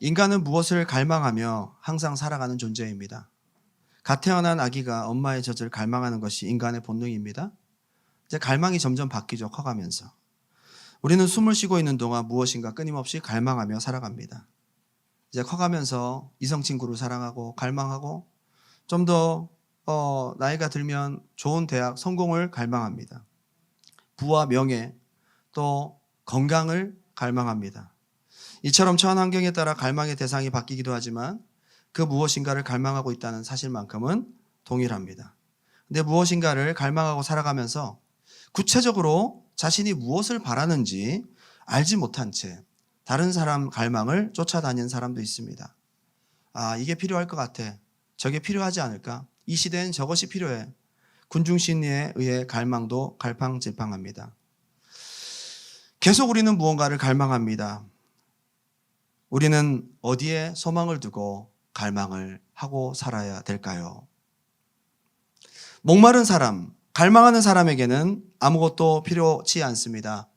인간은 무엇을 갈망하며 항상 살아가는 존재입니다. 갓 태어난 아기가 엄마의 젖을 갈망하는 것이 인간의 본능입니다. 이제 갈망이 점점 바뀌죠. 커가면서. 우리는 숨을 쉬고 있는 동안 무엇인가 끊임없이 갈망하며 살아갑니다. 이제 커가면서 이성 친구를 사랑하고 갈망하고 좀 더 나이가 들면 좋은 대학, 성공을 갈망합니다. 부와 명예, 또 건강을 갈망합니다. 이처럼 처한 환경에 따라 갈망의 대상이 바뀌기도 하지만 그 무엇인가를 갈망하고 있다는 사실만큼은 동일합니다. 근데 무엇인가를 갈망하고 살아가면서 구체적으로 자신이 무엇을 바라는지 알지 못한 채 다른 사람 갈망을 쫓아다니는 사람도 있습니다. 아, 이게 필요할 것 같아. 저게 필요하지 않을까? 이 시대엔 저것이 필요해. 군중심리에 의해 갈망도 갈팡질팡합니다. 계속 우리는 무언가를 갈망합니다. 우리는 어디에 소망을 두고 갈망을 하고 살아야 될까요? 목마른 사람, 갈망하는 사람에게는 아무것도 필요치 않습니다.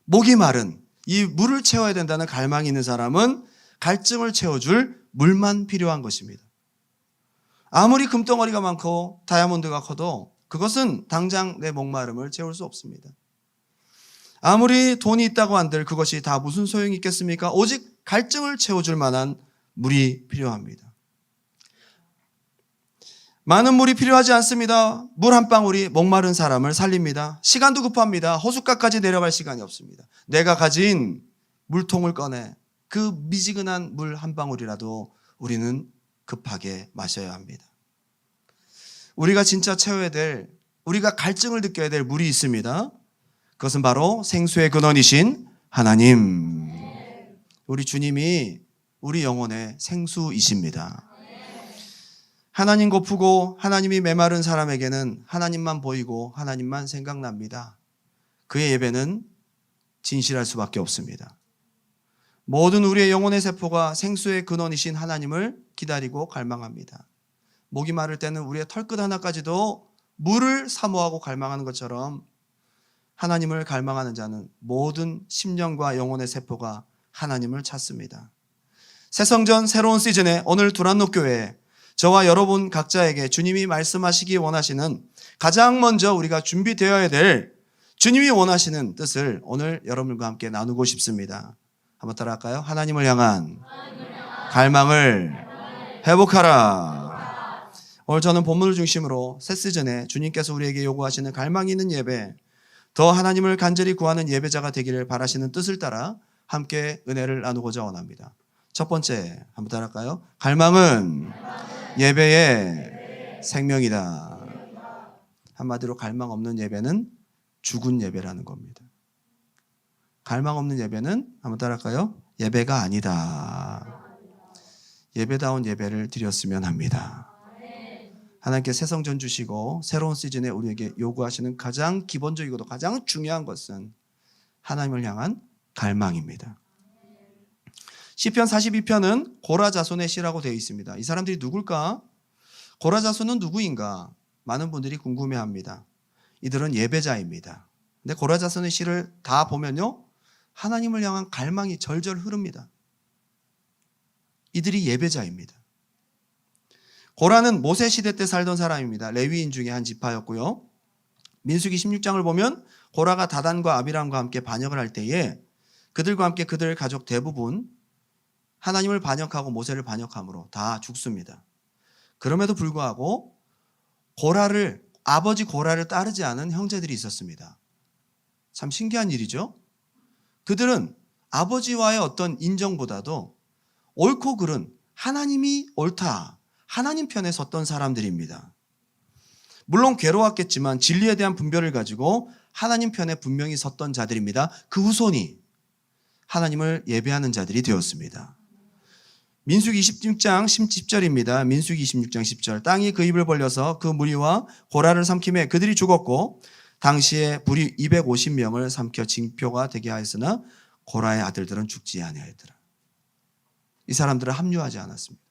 목이 마른 이 물을 채워야 된다는 갈망이 있는 사람은 갈증을 채워줄 물만 필요한 것입니다. 아무리 금덩어리가 많고 다이아몬드가 커도 그것은 당장 내 목마름을 채울 수 없습니다. 아무리 돈이 있다고 한들 그것이 다 무슨 소용이 있겠습니까? 오직 갈증을 채워줄 만한 물이 필요합니다. 많은 물이 필요하지 않습니다. 물 한 방울이 목마른 사람을 살립니다. 시간도 급합니다. 호숫가까지 내려갈 시간이 없습니다. 내가 가진 물통을 꺼내 그 미지근한 물 한 방울이라도 우리는 급하게 마셔야 합니다. 우리가 진짜 채워야 될, 우리가 갈증을 느껴야 될 물이 있습니다. 그것은 바로 생수의 근원이신 하나님. 우리 주님이 우리 영혼의 생수이십니다. 하나님 고프고 하나님이 메마른 사람에게는 하나님만 보이고 하나님만 생각납니다. 그의 예배는 진실할 수밖에 없습니다. 모든 우리의 영혼의 세포가 생수의 근원이신 하나님을 기다리고 갈망합니다. 목이 마를 때는 우리의 털끝 하나까지도 물을 사모하고 갈망하는 것처럼 하나님을 갈망하는 자는 모든 심령과 영혼의 세포가 하나님을 찾습니다. 새성전 새로운 시즌에 오늘 두란노 교회에 저와 여러분 각자에게 주님이 말씀하시기 원하시는 가장 먼저 우리가 준비되어야 될 주님이 원하시는 뜻을 오늘 여러분과 함께 나누고 싶습니다. 한번 따라할까요? 하나님을 향한 갈망을 회복하라. 오늘 저는 본문을 중심으로 새 시즌에 주님께서 우리에게 요구하시는 갈망이 있는 예배, 더 하나님을 간절히 구하는 예배자가 되기를 바라시는 뜻을 따라 함께 은혜를 나누고자 원합니다. 첫 번째 한번 따라할까요? 갈망은 예배의 생명이다. 한마디로 갈망 없는 예배는 죽은 예배라는 겁니다. 갈망 없는 예배는 한번 따라할까요? 예배가 아니다. 예배다운 예배를 드렸으면 합니다. 하나님께 새 성전 주시고 새로운 시즌에 우리에게 요구하시는 가장 기본적이고도 가장 중요한 것은 하나님을 향한 갈망입니다. 시편 42편은 고라 자손의 시라고 되어 있습니다. 이 사람들이 누굴까? 고라 자손은 누구인가? 많은 분들이 궁금해합니다. 이들은 예배자입니다. 근데 고라 자손의 시를 다 보면요, 하나님을 향한 갈망이 절절 흐릅니다. 이들이 예배자입니다. 고라는 모세 시대 때 살던 사람입니다. 레위인 중에 한 지파였고요. 민수기 16장을 보면 고라가 다단과 아비람과 함께 반역을 할 때에 그들과 함께 그들 가족 대부분 하나님을 반역하고 모세를 반역함으로 다 죽습니다. 그럼에도 불구하고 아버지 고라를 따르지 않은 형제들이 있었습니다. 참 신기한 일이죠. 그들은 아버지와의 어떤 인정보다도 옳고 그른, 하나님이 옳다, 하나님 편에 섰던 사람들입니다. 물론 괴로웠겠지만 진리에 대한 분별을 가지고 하나님 편에 분명히 섰던 자들입니다. 그 후손이 하나님을 예배하는 자들이 되었습니다. 민수기 26장 10절입니다. 민수기 26장 10절. 땅이 그 입을 벌려서 그 무리와 고라를 삼키매 그들이 죽었고 당시에 불이 250명을 삼켜 징표가 되게 하였으나 고라의 아들들은 죽지 아니하였더라. 이 사람들은 합류하지 않았습니다.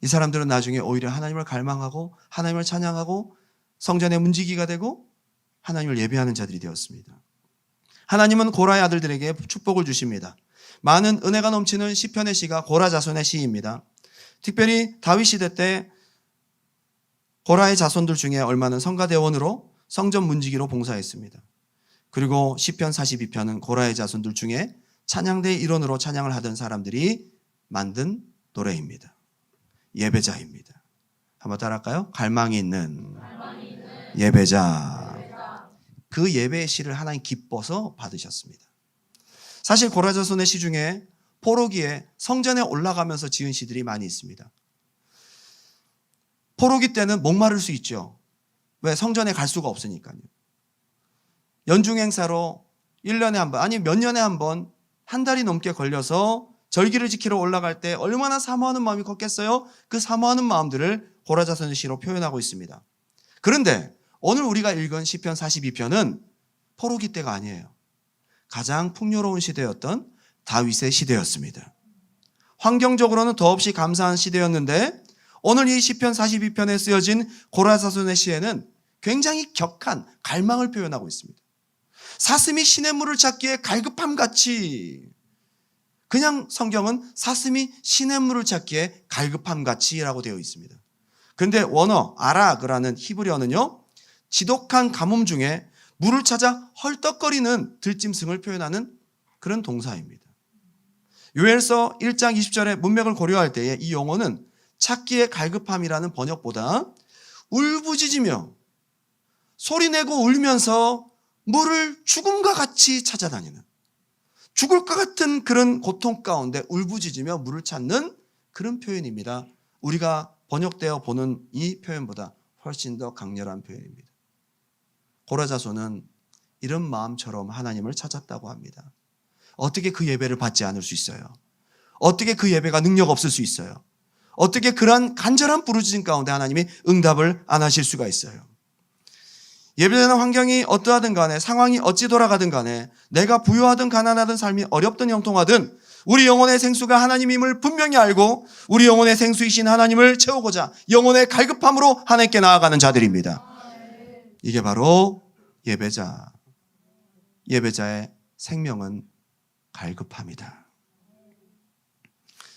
이 사람들은 나중에 오히려 하나님을 갈망하고 하나님을 찬양하고 성전의 문지기가 되고 하나님을 예배하는 자들이 되었습니다. 하나님은 고라의 아들들에게 축복을 주십니다. 많은 은혜가 넘치는 시편의 시가 고라 자손의 시입니다. 특별히 다윗 시대 때 고라의 자손들 중에 얼마는 성가대원으로 성전 문지기로 봉사했습니다. 그리고 시편 42편은 고라의 자손들 중에 찬양대의 일원으로 찬양을 하던 사람들이 만든 노래입니다. 예배자입니다. 한번 따라할까요? 갈망이 있는 예배자. 그 예배의 시를 하나님 기뻐서 받으셨습니다. 사실 고라 자손의 시 중에 포로기에 성전에 올라가면서 지은 시들이 많이 있습니다. 포로기 때는 목마를 수 있죠. 왜? 성전에 갈 수가 없으니까요. 연중 행사로 1년에 한 번, 아니 몇 년에 한 번, 한 달이 넘게 걸려서 절기를 지키러 올라갈 때 얼마나 사모하는 마음이 컸겠어요? 그 사모하는 마음들을 고라 자손의 시로 표현하고 있습니다. 그런데 오늘 우리가 읽은 시편 42편은 포로기 때가 아니에요. 가장 풍요로운 시대였던 다윗의 시대였습니다. 환경적으로는 더없이 감사한 시대였는데 오늘 이 시편 42편에 쓰여진 고라 자손의 시에는 굉장히 격한 갈망을 표현하고 있습니다. 사슴이 시냇물을 찾기에 갈급함같이, 그냥 성경은 사슴이 시냇물을 찾기에 갈급함같이라고 되어 있습니다. 그런데 원어 아락이라는 히브리어는요, 지독한 가뭄 중에 물을 찾아 헐떡거리는 들짐승을 표현하는 그런 동사입니다. 요엘서 1장 20절의 문맥을 고려할 때에 이 용어는 찾기에 갈급함이라는 번역보다 울부짖으며 소리내고 울면서 물을 죽음과 같이 찾아다니는, 죽을 것 같은 그런 고통 가운데 울부짖으며 물을 찾는 그런 표현입니다. 우리가 번역되어 보는 이 표현보다 훨씬 더 강렬한 표현입니다. 고라 자손은 이런 마음처럼 하나님을 찾았다고 합니다. 어떻게 그 예배를 받지 않을 수 있어요? 어떻게 그 예배가 능력 없을 수 있어요? 어떻게 그러한 간절한 부르짖음 가운데 하나님이 응답을 안 하실 수가 있어요? 예배되는 환경이 어떠하든 간에, 상황이 어찌 돌아가든 간에, 내가 부유하든 가난하든 삶이 어렵든 형통하든 우리 영혼의 생수가 하나님임을 분명히 알고 우리 영혼의 생수이신 하나님을 채우고자 영혼의 갈급함으로 하나님께 나아가는 자들입니다. 이게 바로 예배자. 예배자의 생명은 갈급함이다.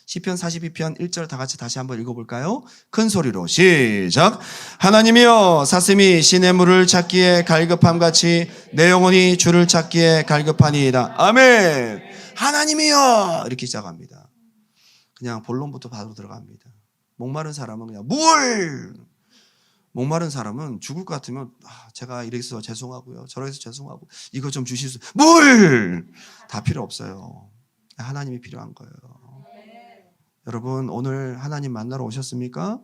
시편 42편 1절 다 같이 다시 한번 읽어볼까요? 큰 소리로 시작. 하나님이여, 사슴이 시냇물을 찾기에 갈급함같이 내 영혼이 주를 찾기에 갈급하니이다. 아멘. 하나님이여, 이렇게 시작합니다. 그냥 본론부터 바로 들어갑니다. 목마른 사람은 그냥 물. 목마른 사람은 죽을 것 같으면 제가 이래서 죄송하고요, 저래서 죄송하고 이거 좀 주실 수, 물! 다 필요 없어요. 하나님이 필요한 거예요. 여러분, 오늘 하나님 만나러 오셨습니까?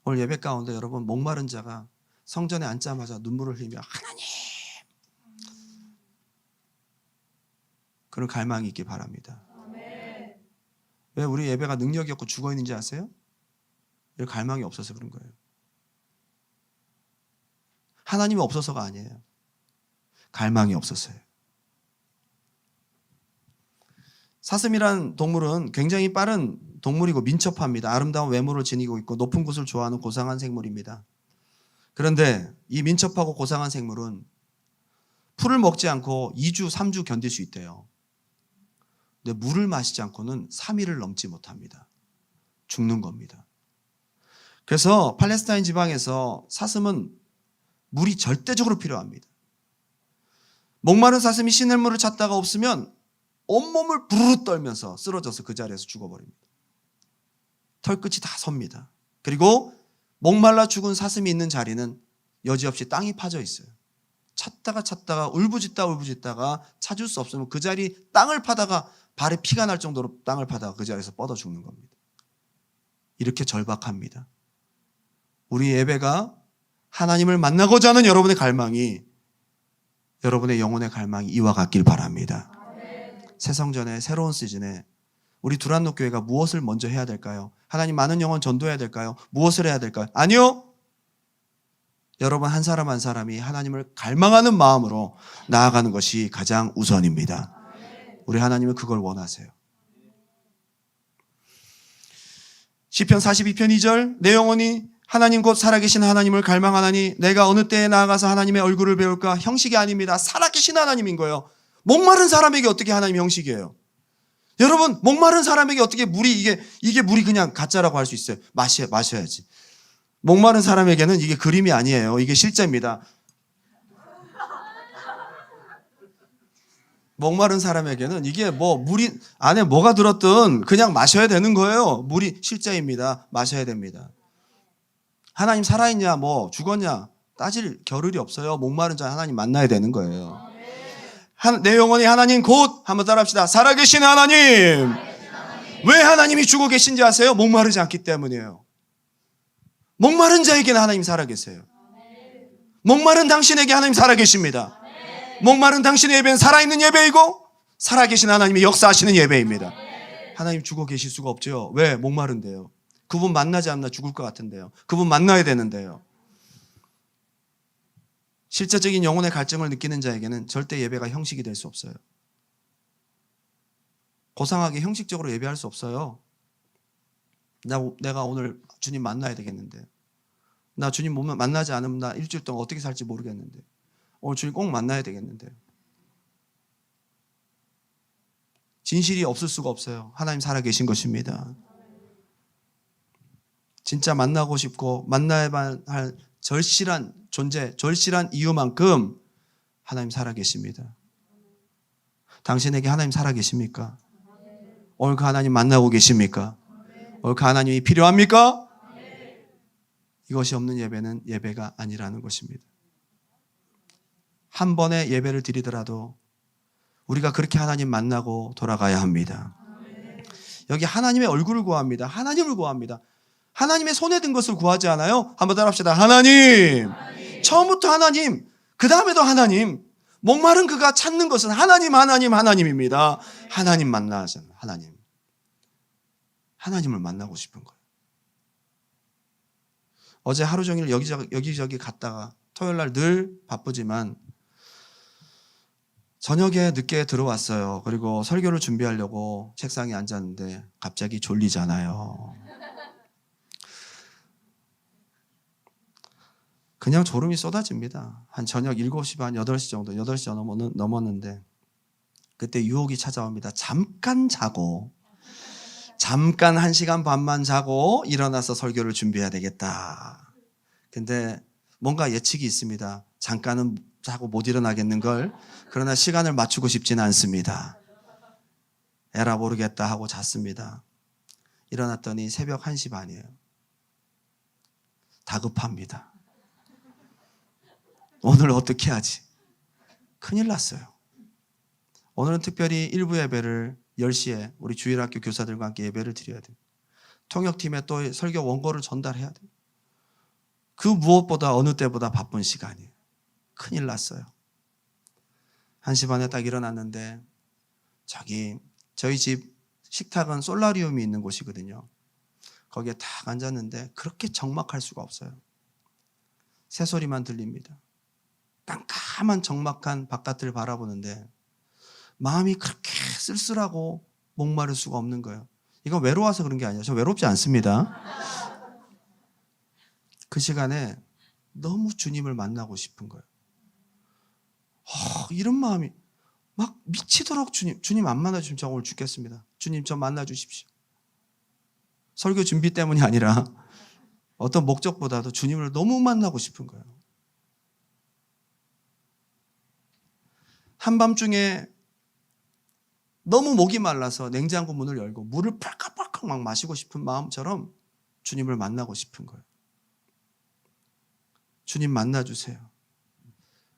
오늘 예배 가운데 여러분 목마른 자가 성전에 앉자마자 눈물을 흘리며 하나님, 그런 갈망이 있기 바랍니다. 왜 우리 예배가 능력이 없고 죽어 있는지 아세요? 갈망이 없어서 그런 거예요. 하나님이 없어서가 아니에요. 갈망이 없었어요. 사슴이란 동물은 굉장히 빠른 동물이고 민첩합니다. 아름다운 외모를 지니고 있고 높은 곳을 좋아하는 고상한 생물입니다. 그런데 이 민첩하고 고상한 생물은 풀을 먹지 않고 2주, 3주 견딜 수 있대요. 근데 물을 마시지 않고는 3일을 넘지 못합니다. 죽는 겁니다. 그래서 팔레스타인 지방에서 사슴은 물이 절대적으로 필요합니다. 목마른 사슴이 시냇물을 찾다가 없으면 온몸을 부르르 떨면서 쓰러져서 그 자리에서 죽어버립니다. 털끝이 다 섭니다. 그리고 목말라 죽은 사슴이 있는 자리는 여지없이 땅이 파져 있어요. 찾다가 울부짖다가 찾을 수 없으면 그 자리 땅을 파다가 발에 피가 날 정도로 땅을 파다가 그 자리에서 뻗어 죽는 겁니다. 이렇게 절박합니다. 우리 예배가 하나님을 만나고자 하는 여러분의 갈망이, 여러분의 영혼의 갈망이 이와 같길 바랍니다. 새 성전의 새로운 시즌에 우리 두란노 교회가 무엇을 먼저 해야 될까요? 하나님, 많은 영혼 전도해야 될까요? 무엇을 해야 될까요? 아니요. 여러분 한 사람 한 사람이 하나님을 갈망하는 마음으로 나아가는 것이 가장 우선입니다. 우리 하나님은 그걸 원하세요. 시편 42편 2절, 내 영혼이 하나님 곧 살아계신 하나님을 갈망하나니 내가 어느 때에 나아가서 하나님의 얼굴을 배울까? 형식이 아닙니다. 살아계신 하나님인 거예요. 목마른 사람에게 어떻게 하나님이 형식이에요? 여러분, 목마른 사람에게 어떻게 물이 이게 물이 그냥 가짜라고 할 수 있어요? 마셔야지. 목마른 사람에게는 이게 그림이 아니에요. 이게 실제입니다. 목마른 사람에게는 이게 뭐 물이 안에 뭐가 들었든 그냥 마셔야 되는 거예요. 물이 실제입니다. 마셔야 됩니다. 하나님 살아있냐 뭐 죽었냐 따질 겨를이 없어요. 목마른 자 하나님 만나야 되는 거예요. 내 영혼이 하나님 곧 한번 따라합시다. 살아계신 하나님. 왜 하나님이 죽어 계신지 아세요? 목마르지 않기 때문이에요. 목마른 자에게는 하나님 살아계세요. 목마른 당신에게 하나님 살아계십니다. 목마른 당신의 예배는 살아있는 예배이고 살아계신 하나님이 역사하시는 예배입니다. 하나님 죽어 계실 수가 없죠. 왜? 목마른데요. 그분 만나지 않나 죽을 것 같은데요. 그분 만나야 되는데요. 실제적인 영혼의 갈증을 느끼는 자에게는 절대 예배가 형식이 될 수 없어요. 고상하게 형식적으로 예배할 수 없어요. 내가 오늘 주님 만나야 되겠는데, 나 주님 만나지 않으면 나 일주일 동안 어떻게 살지 모르겠는데, 오늘 주님 꼭 만나야 되겠는데. 진실이 없을 수가 없어요. 하나님 살아계신 것입니다. 진짜 만나고 싶고 만나야만 할 절실한 존재, 절실한 이유만큼 하나님 살아계십니다. 당신에게 하나님 살아계십니까? 오늘 그 하나님 만나고 계십니까? 오늘 그 하나님이 필요합니까? 이것이 없는 예배는 예배가 아니라는 것입니다. 한 번의 예배를 드리더라도 우리가 그렇게 하나님 만나고 돌아가야 합니다. 여기 하나님의 얼굴을 구합니다. 하나님을 구합니다. 하나님의 손에 든 것을 구하지 않아요? 한번 따라합시다. 하나님. 처음부터 하나님, 그 다음에도 하나님. 목마른 그가 찾는 것은 하나님, 하나님, 하나님입니다. 하나님 만나잖아요. 하나님. 하나님을 만나고 싶은 거예요. 어제 하루 종일 여기저기 갔다가 토요일 날 늘 바쁘지만 저녁에 늦게 들어왔어요. 그리고 설교를 준비하려고 책상에 앉았는데 갑자기 졸리잖아요. 그냥 졸음이 쏟아집니다. 한 저녁 7시 반, 8시 정도, 8시 넘었는데 그때 유혹이 찾아옵니다. 잠깐 자고, 잠깐 1시간 반만 자고 일어나서 설교를 준비해야 되겠다. 근데 뭔가 예측이 있습니다. 잠깐은 자고 못 일어나겠는걸. 그러나 시간을 맞추고 싶지는 않습니다. 에라 모르겠다 하고 잤습니다. 일어났더니 새벽 1시 반이에요. 다급합니다. 오늘 어떻게 하지? 큰일 났어요. 오늘은 특별히 일부 예배를 10시에 우리 주일학교 교사들과 함께 예배를 드려야 돼요. 통역팀에 또 설교 원고를 전달해야 돼요. 그 무엇보다 어느 때보다 바쁜 시간이에요. 큰일 났어요. 1시 반에 딱 일어났는데 저희 집 식탁은 솔라리움이 있는 곳이거든요. 거기에 딱 앉았는데 그렇게 적막할 수가 없어요. 새소리만 들립니다. 깜깜한 적막한 바깥을 바라보는데 마음이 그렇게 쓸쓸하고 목마를 수가 없는 거예요. 이건 외로워서 그런 게 아니에요. 저 외롭지 않습니다. 그 시간에 너무 주님을 만나고 싶은 거예요. 이런 마음이 막 미치도록 주님 안 만나주시면 저 오늘 죽겠습니다. 주님 저 만나주십시오. 설교 준비 때문이 아니라 어떤 목적보다도 주님을 너무 만나고 싶은 거예요. 한밤중에 너무 목이 말라서 냉장고 문을 열고 물을 펄컥펄컥 막 마시고 싶은 마음처럼 주님을 만나고 싶은 거예요. 주님 만나주세요.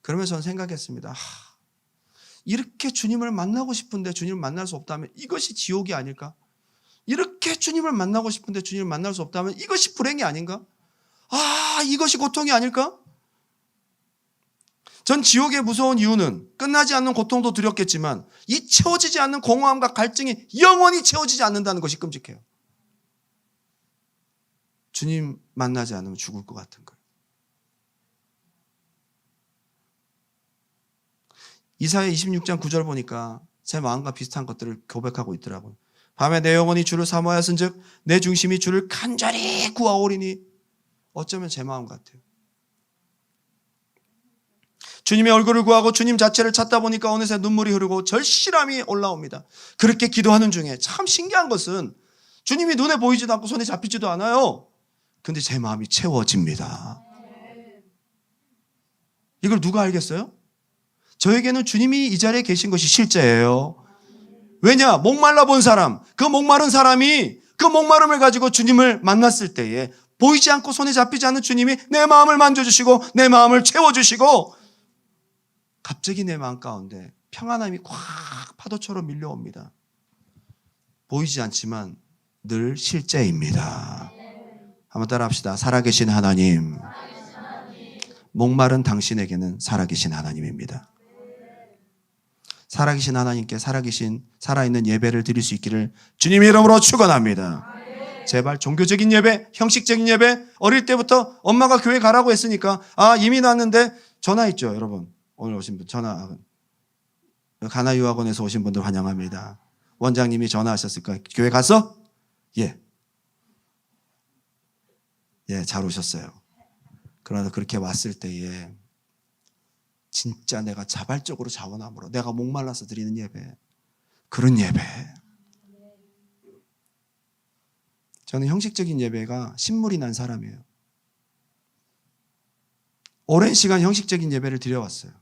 그러면서 저는 생각했습니다. 이렇게 주님을 만나고 싶은데 주님을 만날 수 없다면 이것이 지옥이 아닐까? 이렇게 주님을 만나고 싶은데 주님을 만날 수 없다면 이것이 불행이 아닌가? 이것이 고통이 아닐까? 전 지옥의 무서운 이유는 끝나지 않는 고통도 두렵겠지만 이 채워지지 않는 공허함과 갈증이 영원히 채워지지 않는다는 것이 끔찍해요. 주님 만나지 않으면 죽을 것 같은 거예요. 이사야 26장 9절 보니까 제 마음과 비슷한 것들을 고백하고 있더라고요. 밤에 내 영혼이 주를 사모하였은즉 내 중심이 주를 간절히 구하오리니. 어쩌면 제 마음 같아요. 주님의 얼굴을 구하고 주님 자체를 찾다 보니까 어느새 눈물이 흐르고 절실함이 올라옵니다. 그렇게 기도하는 중에 참 신기한 것은 주님이 눈에 보이지도 않고 손에 잡히지도 않아요. 근데 제 마음이 채워집니다. 이걸 누가 알겠어요? 저에게는 주님이 이 자리에 계신 것이 실제예요. 왜냐? 목말라 본 사람, 그 목마른 사람이 그 목마름을 가지고 주님을 만났을 때에 보이지 않고 손에 잡히지 않는 주님이 내 마음을 만져주시고 내 마음을 채워주시고 갑자기 내 마음 가운데 평안함이 콱 파도처럼 밀려옵니다. 보이지 않지만 늘 실제입니다. 한번 따라합시다. 살아계신 하나님, 목마른 당신에게는 살아계신 하나님입니다. 살아계신 하나님께 살아있는 예배를 드릴 수 있기를 주님의 이름으로 축원합니다. 제발 종교적인 예배, 형식적인 예배, 어릴 때부터 엄마가 교회 가라고 했으니까 이미 났는데 전화했죠. 여러분 오늘 오신 분 전화, 가나 유학원에서 오신 분들 환영합니다. 원장님이 전화하셨을까? 교회 갔어? 예, 잘 오셨어요. 그러나 그렇게 왔을 때에 진짜 내가 자발적으로 자원함으로 내가 목말라서 드리는 예배, 그런 예배. 저는 형식적인 예배가 신물이 난 사람이에요. 오랜 시간 형식적인 예배를 드려왔어요.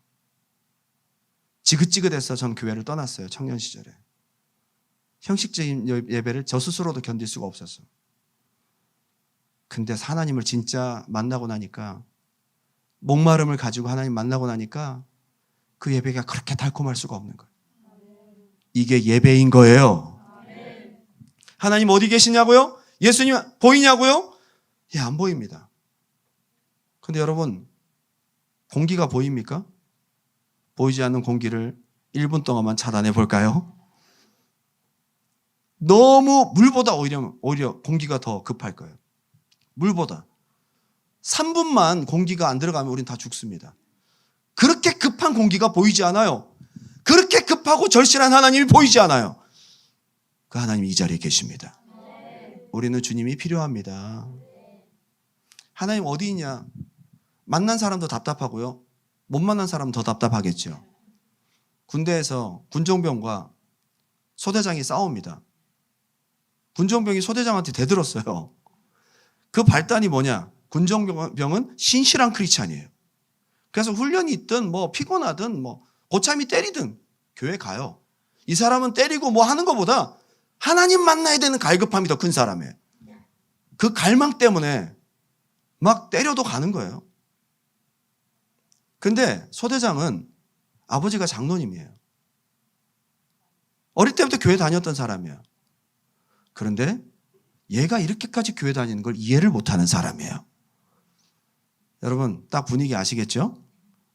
지긋지긋해서 전 교회를 떠났어요. 청년 시절에. 형식적인 예배를 저 스스로도 견딜 수가 없었어요. 근데 하나님을 진짜 만나고 나니까, 목마름을 가지고 하나님 만나고 나니까 그 예배가 그렇게 달콤할 수가 없는 거예요. 이게 예배인 거예요. 하나님 어디 계시냐고요? 예수님 보이냐고요? 안 보입니다. 근데 여러분, 공기가 보입니까? 보이지 않는 공기를 1분 동안만 차단해 볼까요? 너무 물보다 오히려 공기가 더 급할 거예요. 물보다. 3분만 공기가 안 들어가면 우린 다 죽습니다. 그렇게 급한 공기가 보이지 않아요. 그렇게 급하고 절실한 하나님이 보이지 않아요. 그 하나님이 이 자리에 계십니다. 우리는 주님이 필요합니다. 하나님 어디 있냐? 만난 사람도 답답하고요. 못 만난 사람은 더 답답하겠죠. 군대에서 군종병과 소대장이 싸웁니다. 군종병이 소대장한테 대들었어요. 그 발단이 뭐냐? 군종병은 신실한 크리스찬이에요. 그래서 훈련이 있든 피곤하든 고참이 때리든 교회 가요. 이 사람은 때리고 하는 것보다 하나님 만나야 되는 갈급함이 더 큰 사람이에요. 그 갈망 때문에 막 때려도 가는 거예요. 근데 소대장은 아버지가 장로님이에요. 어릴 때부터 교회 다녔던 사람이에요. 그런데 얘가 이렇게까지 교회 다니는 걸 이해를 못하는 사람이에요. 여러분 딱 분위기 아시겠죠?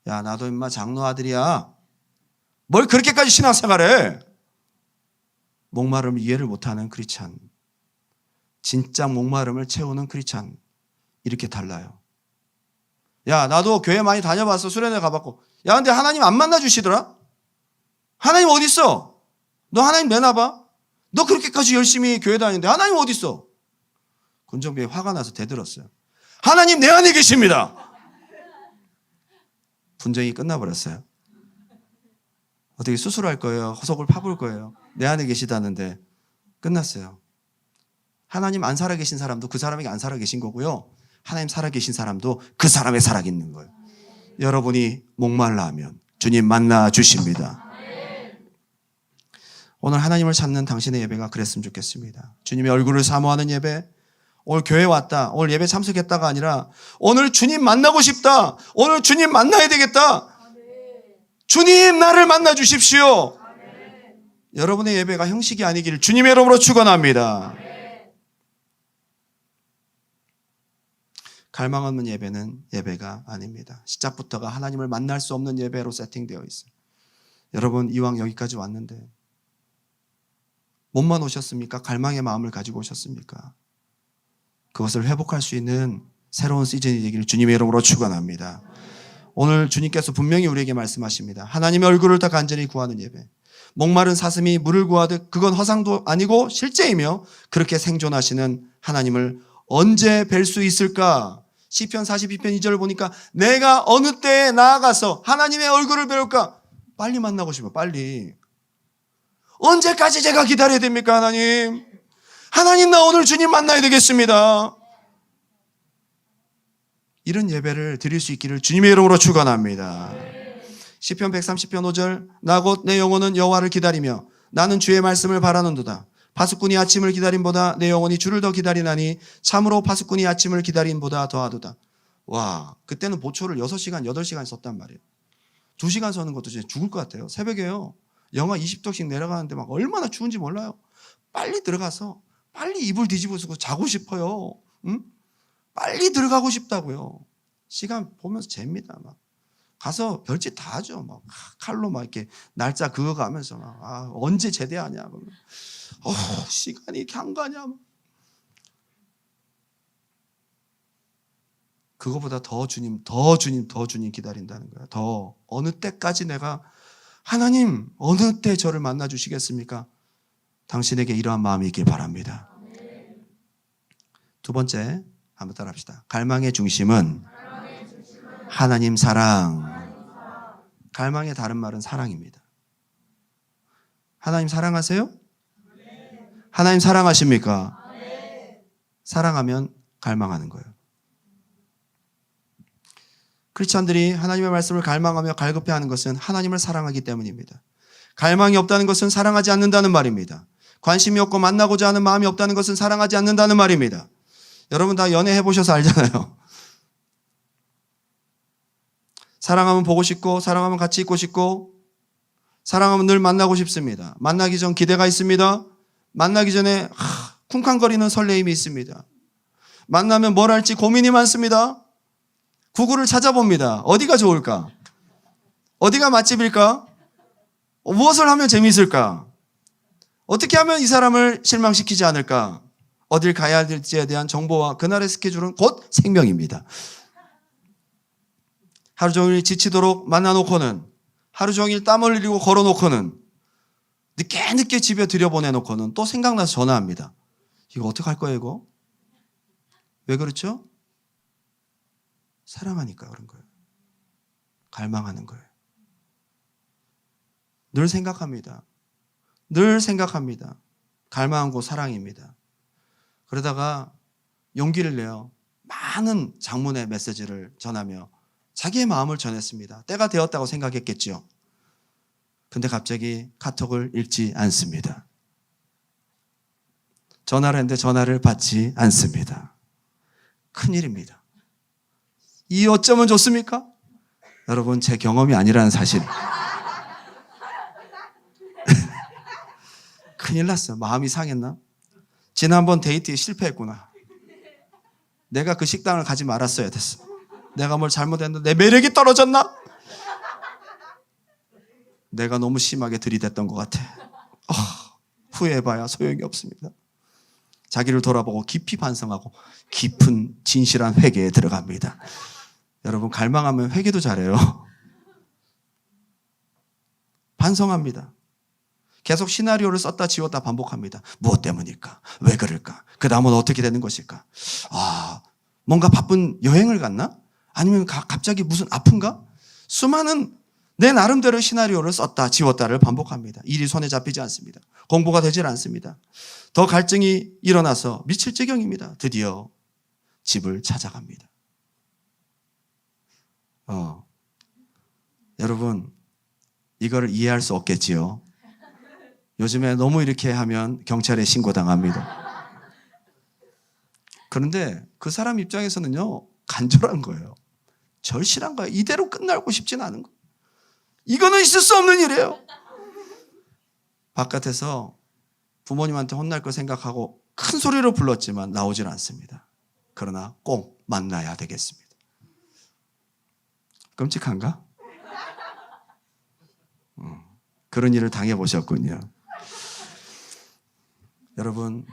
야, 나도 임마 장로 아들이야. 뭘 그렇게까지 신앙생활해? 목마름을 이해를 못하는 크리스찬, 진짜 목마름을 채우는 크리스찬, 이렇게 달라요. 야, 나도 교회 많이 다녀봤어. 수련회 가봤고. 야, 근데 하나님 안 만나주시더라? 하나님 어디 있어? 너 하나님 내놔봐. 너 그렇게까지 열심히 교회 다니는데 하나님 어디 있어? 군종병이 화가 나서 대들었어요. 하나님 내 안에 계십니다. 분쟁이 끝나버렸어요. 어떻게 수술할 거예요? 허속을 파볼 거예요? 내 안에 계시다는데 끝났어요. 하나님 안 살아계신 사람도 그 사람에게 안 살아계신 거고요. 하나님 살아계신 사람도 그 사람에 살아있는 거예요. 여러분이 목말라 하면 주님 만나 주십니다. 오늘 하나님을 찾는 당신의 예배가 그랬으면 좋겠습니다. 주님의 얼굴을 사모하는 예배, 오늘 교회 왔다, 오늘 예배 참석했다가 아니라 오늘 주님 만나고 싶다, 오늘 주님 만나야 되겠다, 주님 나를 만나 주십시오. 여러분의 예배가 형식이 아니기를 주님의 이름으로 축원합니다. 갈망 없는 예배는 예배가 아닙니다. 시작부터가 하나님을 만날 수 없는 예배로 세팅되어 있어요. 여러분 이왕 여기까지 왔는데 몸만 오셨습니까? 갈망의 마음을 가지고 오셨습니까? 그것을 회복할 수 있는 새로운 시즌이 되기를 주님의 이름으로 축원합니다. 오늘 주님께서 분명히 우리에게 말씀하십니다. 하나님의 얼굴을 더 간절히 구하는 예배, 목마른 사슴이 물을 구하듯 그건 허상도 아니고 실제이며 그렇게 생존하시는 하나님을 언제 뵐 수 있을까? 시편 42편 2절을 보니까 내가 어느 때에 나아가서 하나님의 얼굴을 배울까? 빨리 만나고 싶어요. 빨리. 언제까지 제가 기다려야 됩니까, 하나님? 하나님, 나 오늘 주님 만나야 되겠습니다. 이런 예배를 드릴 수 있기를 주님의 이름으로 축원합니다. 시편 130편 5절 나 곧 내 영혼은 여호와를 기다리며 나는 주의 말씀을 바라는도다. 파수꾼이 아침을 기다림보다 내 영혼이 주를 더 기다리나니 참으로 파수꾼이 아침을 기다림보다 더하도다. 와, 그때는 보초를 6시간, 8시간 썼단 말이에요. 2시간 서는 것도 진짜 죽을 것 같아요. 새벽에요. 영하 20도씩 내려가는데 막 얼마나 추운지 몰라요. 빨리 들어가서 빨리 이불 뒤집어 쓰고 자고 싶어요. 응? 빨리 들어가고 싶다고요. 시간 보면서 잽니다. 막 가서 별짓 다 하죠. 막 칼로 막 이렇게 날짜 그어가면서 막 언제 제대하냐. 시간이 이렇게 안 가냐. 그거보다 더 주님 기다린다는 거야. 더 어느 때까지 내가 하나님 어느 때 저를 만나 주시겠습니까? 당신에게 이러한 마음이 있길 바랍니다. 두 번째 한번 따라합시다. 갈망의 중심은 하나님 사랑. 갈망의 다른 말은 사랑입니다. 하나님 사랑하세요? 하나님 사랑하십니까? 사랑하면 갈망하는 거예요. 크리스찬들이 하나님의 말씀을 갈망하며 갈급해하는 것은 하나님을 사랑하기 때문입니다. 갈망이 없다는 것은 사랑하지 않는다는 말입니다. 관심이 없고 만나고자 하는 마음이 없다는 것은 사랑하지 않는다는 말입니다. 여러분 다 연애해 보셔서 알잖아요. 사랑하면 보고 싶고 사랑하면 같이 있고 싶고 사랑하면 늘 만나고 싶습니다. 만나기 전 기대가 있습니다. 만나기 전에 쿵쾅거리는 설레임이 있습니다. 만나면 뭘 할지 고민이 많습니다. 구글을 찾아봅니다. 어디가 좋을까? 어디가 맛집일까? 무엇을 하면 재미있을까? 어떻게 하면 이 사람을 실망시키지 않을까? 어딜 가야 될지에 대한 정보와 그날의 스케줄은 곧 생명입니다. 하루 종일 지치도록 만나놓고는 하루 종일 땀 흘리고 걸어놓고는 늦게 집에 들여보내놓고는 또 생각나서 전화합니다. 이거 어떡할 거예요 이거? 왜 그렇죠? 사랑하니까 그런 거예요. 갈망하는 거예요. 늘 생각합니다. 늘 생각합니다. 갈망한 곳 사랑입니다. 그러다가 용기를 내어 많은 장문의 메시지를 전하며 자기의 마음을 전했습니다. 때가 되었다고 생각했겠죠. 근데 갑자기 카톡을 읽지 않습니다. 전화를 했는데 전화를 받지 않습니다. 큰일입니다. 이 어쩌면 좋습니까? 여러분 제 경험이 아니라는 사실. 큰일 났어요. 마음이 상했나? 지난번 데이트에 실패했구나. 내가 그 식당을 가지 말았어야 됐어. 내가 뭘 잘못했나? 내 매력이 떨어졌나? 내가 너무 심하게 들이댔던 것 같아. 후회해봐야 소용이 없습니다. 자기를 돌아보고 깊이 반성하고 깊은 진실한 회개에 들어갑니다. 여러분 갈망하면 회개도 잘해요. 반성합니다. 계속 시나리오를 썼다 지웠다 반복합니다. 무엇 때문일까? 왜 그럴까? 그 다음은 어떻게 되는 것일까? 뭔가 바쁜 여행을 갔나? 아니면 갑자기 무슨 아픈가? 수많은 내 나름대로 시나리오를 썼다 지웠다를 반복합니다. 일이 손에 잡히지 않습니다. 공부가 되질 않습니다. 더 갈증이 일어나서 미칠 지경입니다. 드디어 집을 찾아갑니다. 여러분 이거를 이해할 수 없겠지요. 요즘에 너무 이렇게 하면 경찰에 신고당합니다. 그런데 그 사람 입장에서는요 간절한 거예요. 절실한 거예요. 이대로 끝나고 싶진 않은 거예요. 이거는 있을 수 없는 일이에요. 바깥에서 부모님한테 혼날 거 생각하고 큰 소리로 불렀지만 나오질 않습니다. 그러나 꼭 만나야 되겠습니다. 끔찍한가? 그런 일을 당해보셨군요. 여러분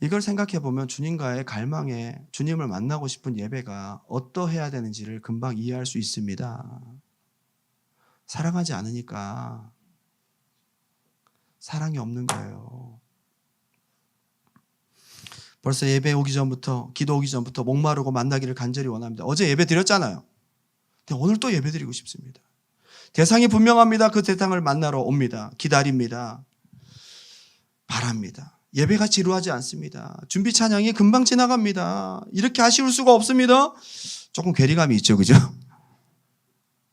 이걸 생각해 보면 주님과의 갈망에 주님을 만나고 싶은 예배가 어떠해야 되는지를 금방 이해할 수 있습니다. 사랑하지 않으니까 사랑이 없는 거예요. 벌써 예배 오기 전부터, 기도 오기 전부터 목마르고 만나기를 간절히 원합니다. 어제 예배 드렸잖아요. 근데 오늘 또 예배 드리고 싶습니다. 대상이 분명합니다. 그 대상을 만나러 옵니다. 기다립니다. 바랍니다. 예배가 지루하지 않습니다. 준비 찬양이 금방 지나갑니다. 이렇게 아쉬울 수가 없습니다. 조금 괴리감이 있죠, 그죠?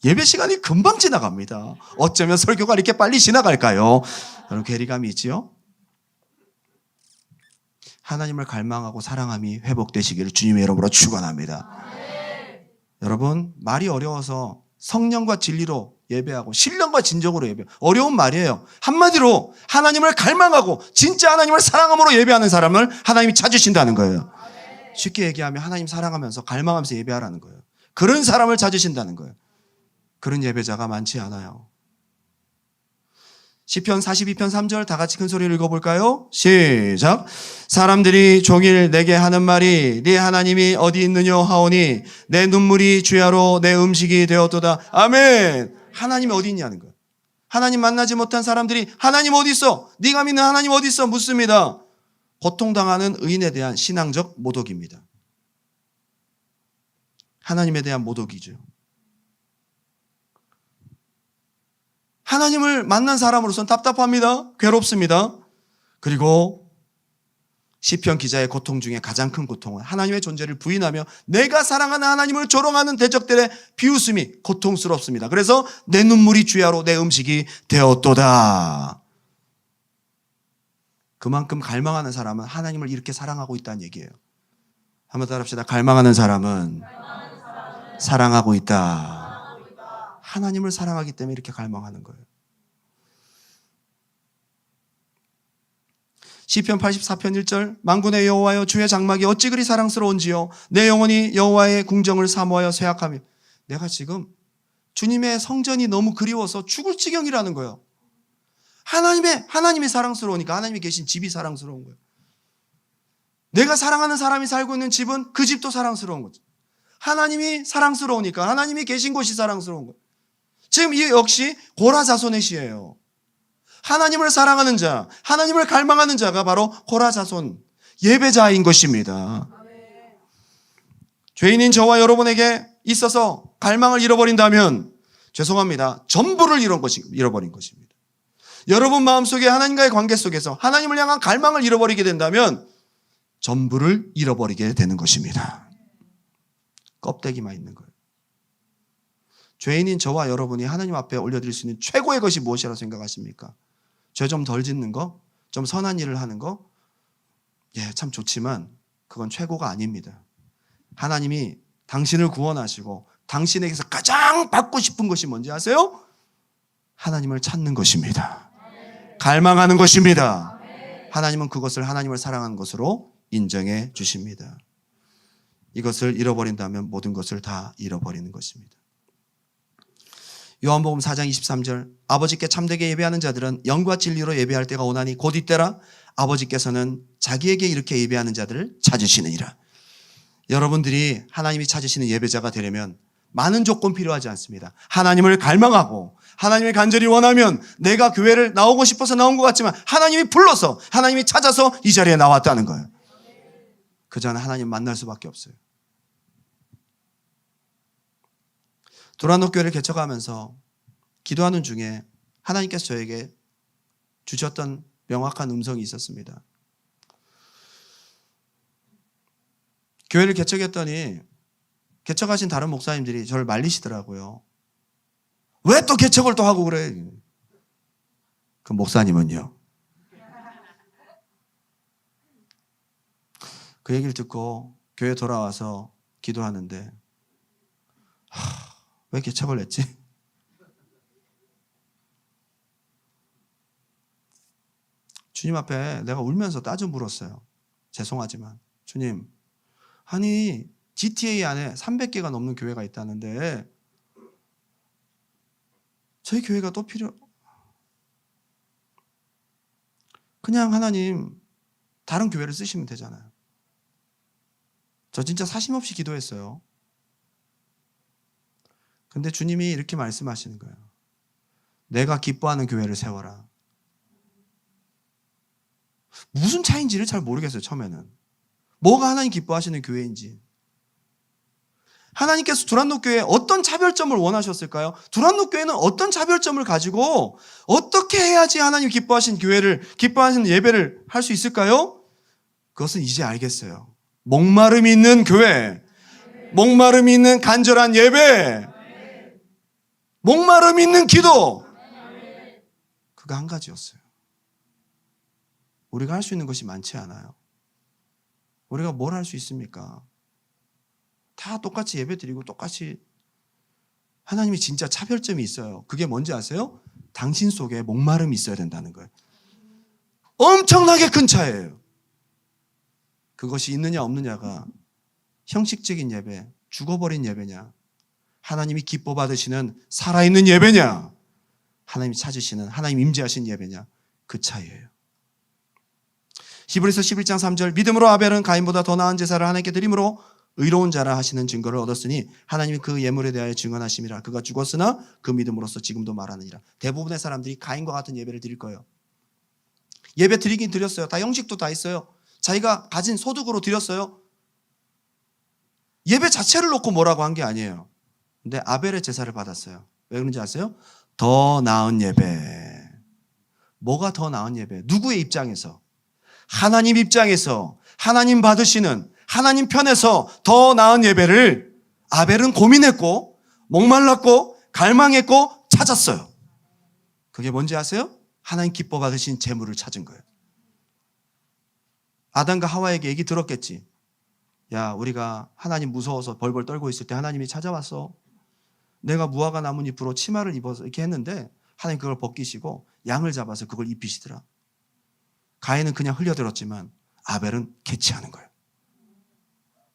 예배 시간이 금방 지나갑니다. 어쩌면 설교가 이렇게 빨리 지나갈까요? 그런 괴리감이 있지요? 하나님을 갈망하고 사랑함이 회복되시기를 주님의 이름으로 축원합니다. 여러분, 말이 어려워서 성령과 진리로 예배하고 신령과 진정으로 예배, 어려운 말이에요. 한마디로 하나님을 갈망하고 진짜 하나님을 사랑함으로 예배하는 사람을 하나님이 찾으신다는 거예요. 쉽게 얘기하면 하나님 사랑하면서 갈망하면서 예배하라는 거예요. 그런 사람을 찾으신다는 거예요. 그런 예배자가 많지 않아요. 시편 42편 3절 다 같이 큰 소리를 읽어볼까요? 시작. 사람들이 종일 내게 하는 말이 네 하나님이 어디 있느냐 하오니 내 눈물이 주야로 내 음식이 되었도다. 아멘. 하나님이 어디 있냐는 거예요. 하나님 만나지 못한 사람들이 하나님 어디 있어? 네가 믿는 하나님 어디 있어? 묻습니다. 고통당하는 의인에 대한 신앙적 모독입니다. 하나님에 대한 모독이죠. 하나님을 만난 사람으로서는 답답합니다. 괴롭습니다. 그리고 시편 기자의 고통 중에 가장 큰 고통은 하나님의 존재를 부인하며 내가 사랑하는 하나님을 조롱하는 대적들의 비웃음이 고통스럽습니다. 그래서 내 눈물이 주야로 내 음식이 되었도다. 그만큼 갈망하는 사람은 하나님을 이렇게 사랑하고 있다는 얘기예요. 한번 따라합시다. 갈망하는 사람은 사랑하고 있다. 하나님을 사랑하기 때문에 이렇게 갈망하는 거예요. 시편 84편 1절 만군의 여호와여 주의 장막이 어찌 그리 사랑스러운지요 내 영혼이 여호와의 궁정을 사모하여 쇠약하며 내가 지금 주님의 성전이 너무 그리워서 죽을 지경이라는 거예요. 하나님이 사랑스러우니까 하나님이 계신 집이 사랑스러운 거예요. 내가 사랑하는 사람이 살고 있는 집은 그 집도 사랑스러운 거죠. 하나님이 사랑스러우니까 하나님이 계신 곳이 사랑스러운 거예요. 지금 이 역시 고라 자손의 시예요. 하나님을 사랑하는 자, 하나님을 갈망하는 자가 바로 고라 자손 예배자인 것입니다. 죄인인 저와 여러분에게 있어서 갈망을 잃어버린다면 죄송합니다. 전부를 잃어버린 것입니다. 여러분 마음속에 하나님과의 관계 속에서 하나님을 향한 갈망을 잃어버리게 된다면 전부를 잃어버리게 되는 것입니다. 껍데기만 있는 거예요. 죄인인 저와 여러분이 하나님 앞에 올려드릴 수 있는 최고의 것이 무엇이라고 생각하십니까? 죄 좀 덜 짓는 거, 좀 선한 일을 하는 거, 참 좋지만 그건 최고가 아닙니다. 하나님이 당신을 구원하시고 당신에게서 가장 받고 싶은 것이 뭔지 아세요? 하나님을 찾는 것입니다. 갈망하는 것입니다. 하나님은 그것을 하나님을 사랑하는 것으로 인정해 주십니다. 이것을 잃어버린다면 모든 것을 다 잃어버리는 것입니다. 요한복음 4장 23절 아버지께 참되게 예배하는 자들은 영과 진리로 예배할 때가 오나니 곧 이때라 아버지께서는 자기에게 이렇게 예배하는 자들을 찾으시느니라. 여러분들이 하나님이 찾으시는 예배자가 되려면 많은 조건 필요하지 않습니다. 하나님을 갈망하고 하나님을 간절히 원하면 내가 교회를 나오고 싶어서 나온 것 같지만 하나님이 불러서 하나님이 찾아서 이 자리에 나왔다는 거예요. 그 전에 하나님 만날 수밖에 없어요. 도란노 교회를 개척하면서 기도하는 중에 하나님께서 저에게 주셨던 명확한 음성이 있었습니다. 교회를 개척했더니 개척하신 다른 목사님들이 저를 말리시더라고요. 왜 또 개척을 또 하고 그래? 그 목사님은요. 그 얘기를 듣고 교회 돌아와서 기도하는데 왜 개척을 했지? 주님 앞에 내가 울면서 따져 물었어요. 죄송하지만 주님, 아니 GTA 안에 300개가 넘는 교회가 있다는데 저희 교회가 또 그냥 하나님 다른 교회를 쓰시면 되잖아요. 저 진짜 사심 없이 기도했어요. 근데 주님이 이렇게 말씀하시는 거예요. 내가 기뻐하는 교회를 세워라. 무슨 차이인지를 잘 모르겠어요, 처음에는. 뭐가 하나님 기뻐하시는 교회인지. 하나님께서 두란노 교회에 어떤 차별점을 원하셨을까요? 두란노 교회는 어떤 차별점을 가지고 어떻게 해야지 하나님 기뻐하신 교회를, 기뻐하시는 예배를 할 수 있을까요? 그것은 이제 알겠어요. 목마름이 있는 교회, 목마름이 있는 간절한 예배, 목마름이 있는 기도. 그거 한 가지였어요. 우리가 할 수 있는 것이 많지 않아요. 우리가 뭘 할 수 있습니까? 다 똑같이 예배드리고 똑같이. 하나님이 진짜 차별점이 있어요. 그게 뭔지 아세요? 당신 속에 목마름이 있어야 된다는 거예요. 엄청나게 큰 차이예요. 그것이 있느냐 없느냐가 형식적인 예배, 죽어버린 예배냐, 하나님이 기뻐 받으시는 살아있는 예배냐, 하나님이 찾으시는, 하나님 임재하신 예배냐, 그 차이예요. 히브리서 11장 3절, 믿음으로 아벨은 가인보다 더 나은 제사를 하나님께 드림으로 의로운 자라 하시는 증거를 얻었으니 하나님이 그 예물에 대하여 증언하심이라. 그가 죽었으나 그 믿음으로써 지금도 말하느니라. 대부분의 사람들이 가인과 같은 예배를 드릴 거예요. 예배 드리긴 드렸어요. 다 형식도 다 있어요. 자기가 가진 소득으로 드렸어요. 예배 자체를 놓고 뭐라고 한 게 아니에요. 근데 아벨의 제사를 받았어요. 왜 그런지 아세요? 더 나은 예배. 뭐가 더 나은 예배? 누구의 입장에서? 하나님 입장에서, 하나님 받으시는, 하나님 편에서 더 나은 예배를 아벨은 고민했고, 목말랐고, 갈망했고, 찾았어요. 그게 뭔지 아세요? 하나님 기뻐 받으신 재물을 찾은 거예요. 아담과 하와에게 얘기 들었겠지. 야, 우리가 하나님 무서워서 벌벌 떨고 있을 때 하나님이 찾아왔어. 내가 무화과 나뭇잎으로 치마를 입어서 이렇게 했는데 하나님 그걸 벗기시고 양을 잡아서 그걸 입히시더라. 가인은 그냥 흘려들었지만 아벨은 캐치하는 거예요.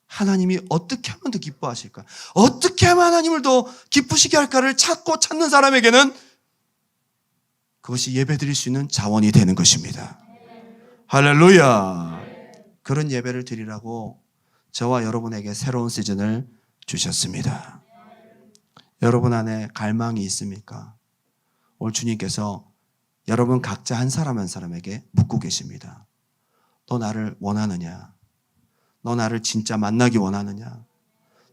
하나님이 어떻게 하면 더 기뻐하실까? 어떻게 하면 하나님을 더 기쁘시게 할까를 찾고 찾는 사람에게는 그것이 예배드릴 수 있는 자원이 되는 것입니다. 할렐루야. 그런 예배를 드리라고 저와 여러분에게 새로운 시즌을 주셨습니다. 여러분 안에 갈망이 있습니까? 오늘 주님께서 여러분 각자 한 사람 한 사람에게 묻고 계십니다. 너 나를 원하느냐? 너 나를 진짜 만나기 원하느냐?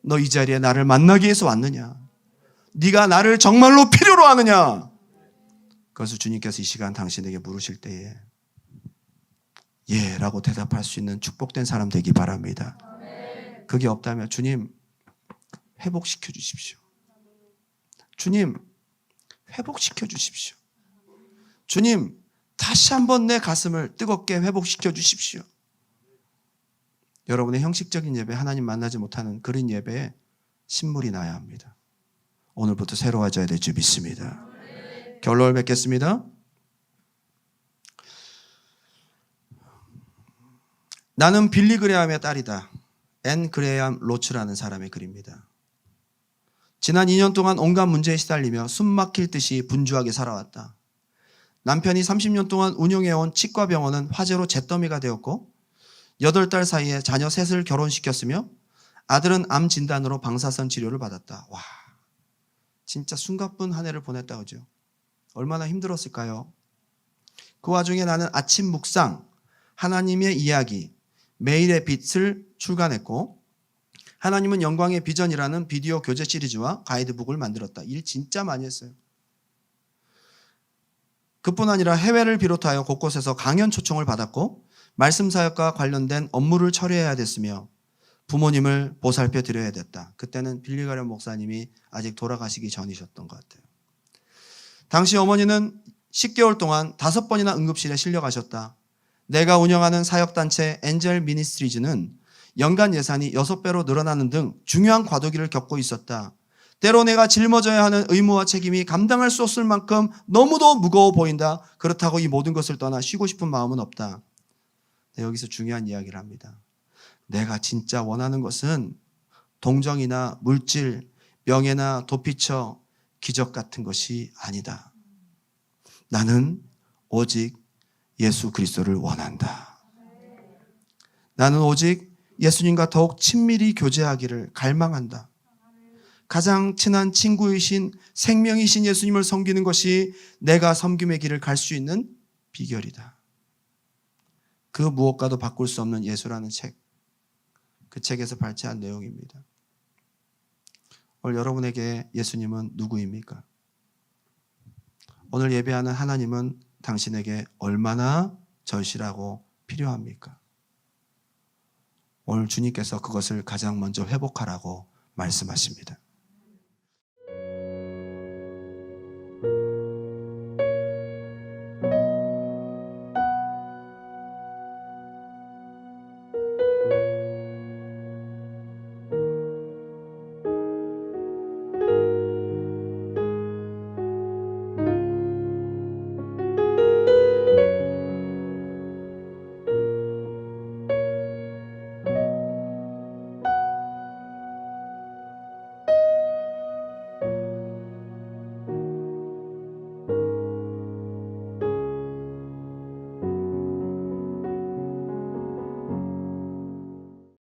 너 이 자리에 나를 만나기 위해서 왔느냐? 네가 나를 정말로 필요로 하느냐? 그래서 주님께서 이 시간 당신에게 물으실 때에 예 라고 대답할 수 있는 축복된 사람 되기 바랍니다. 그게 없다면 주님 회복시켜 주십시오. 주님 회복시켜 주십시오. 주님 다시 한번 내 가슴을 뜨겁게 회복시켜 주십시오. 여러분의 형식적인 예배, 하나님 만나지 못하는 그런 예배에 신물이 나야 합니다. 오늘부터 새로워져야 될 줄 믿습니다. 결론을 맺겠습니다. 나는 빌리 그레함의 딸이다. 앤 그레함 로츠라는 사람의 글입니다. 지난 2년 동안 온갖 문제에 시달리며 숨 막힐 듯이 분주하게 살아왔다. 남편이 30년 동안 운영해온 치과병원은 화재로 잿더미가 되었고 8달 사이에 자녀 셋을 결혼시켰으며 아들은 암 진단으로 방사선 치료를 받았다. 와, 진짜 숨가쁜 한 해를 보냈다 그죠? 얼마나 힘들었을까요? 그 와중에 나는 아침 묵상, 하나님의 이야기, 매일의 빛을 출간했고 하나님은 영광의 비전이라는 비디오 교재 시리즈와 가이드북을 만들었다. 일 진짜 많이 했어요. 그뿐 아니라 해외를 비롯하여 곳곳에서 강연 초청을 받았고 말씀 사역과 관련된 업무를 처리해야 됐으며 부모님을 보살펴 드려야 됐다. 그때는 빌리 그레함 목사님이 아직 돌아가시기 전이셨던 것 같아요. 당시 어머니는 10개월 동안 5번이나 응급실에 실려가셨다. 내가 운영하는 사역단체 엔젤 미니스트리즈는 연간 예산이 6배로 늘어나는 등 중요한 과도기를 겪고 있었다. 때로 내가 짊어져야 하는 의무와 책임이 감당할 수 없을 만큼 너무도 무거워 보인다. 그렇다고 이 모든 것을 떠나 쉬고 싶은 마음은 없다. 네, 여기서 중요한 이야기를 합니다. 내가 진짜 원하는 것은 동정이나 물질, 명예나 도피처, 기적 같은 것이 아니다. 나는 오직 예수 그리스도를 원한다. 나는 오직 예수님과 더욱 친밀히 교제하기를 갈망한다. 가장 친한 친구이신 생명이신 예수님을 섬기는 것이 내가 섬김의 길을 갈 수 있는 비결이다. 그 무엇과도 바꿀 수 없는 예수라는 책. 그 책에서 발췌한 내용입니다. 오늘 여러분에게 예수님은 누구입니까? 오늘 예배하는 하나님은 당신에게 얼마나 절실하고 필요합니까? 오늘 주님께서 그것을 가장 먼저 회복하라고 말씀하십니다.